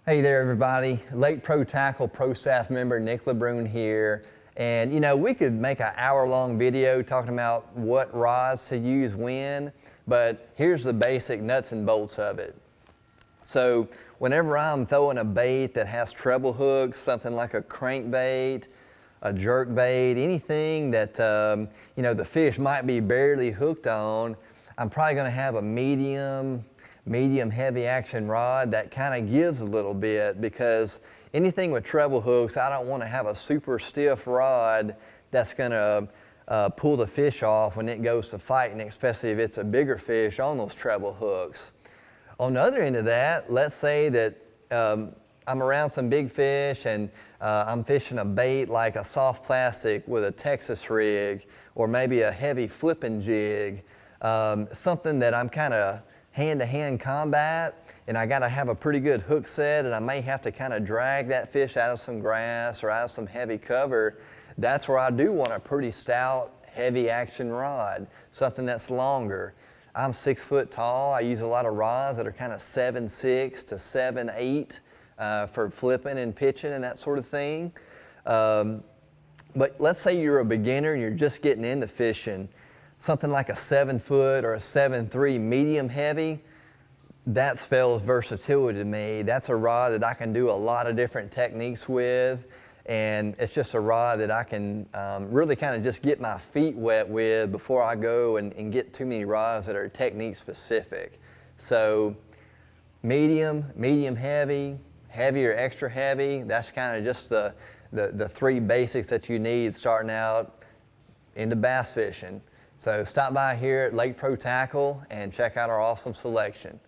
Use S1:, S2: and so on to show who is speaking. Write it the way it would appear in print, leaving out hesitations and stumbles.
S1: Hey there, everybody. Lake Pro Tackle Pro Staff member Nick Lebrun here. And you know, we could make an hour-long video talking about what rods to use when, but here's the basic nuts and bolts of it. So whenever I'm throwing a bait that has treble hooks, something like a crankbait, a jerk bait, anything that you know, the fish might be barely hooked on, I'm probably going to have a medium heavy action rod that kind of gives a little bit, because anything with treble hooks, I don't want to have a super stiff rod that's going to pull the fish off when it goes to fighting, especially if it's a bigger fish on those treble hooks. On the other end of that, let's say that I'm around some big fish and I'm fishing a bait like a soft plastic with a Texas rig, or maybe a heavy flipping jig, something that I'm kind of hand-to-hand combat, and I got to have a pretty good hook set, and I may have to kind of drag that fish out of some grass or out of some heavy cover. That's where I do want a pretty stout, heavy action rod, something that's longer. I'm 6 foot tall. I use a lot of rods that are kind of 7.6 to 7.8 for flipping and pitching and that sort of thing. But let's say you're a beginner and you're just getting into fishing. Something like a 7 foot or a 7.3 medium heavy, that spells versatility to me. That's a rod that I can do a lot of different techniques with, and it's just a rod that I can really kind of just get my feet wet with before I go and get too many rods that are technique specific. So medium heavy, heavy or extra heavy, that's kind of just the three basics that you need starting out into bass fishing. So stop by here at Lake Pro Tackle and check out our awesome selection.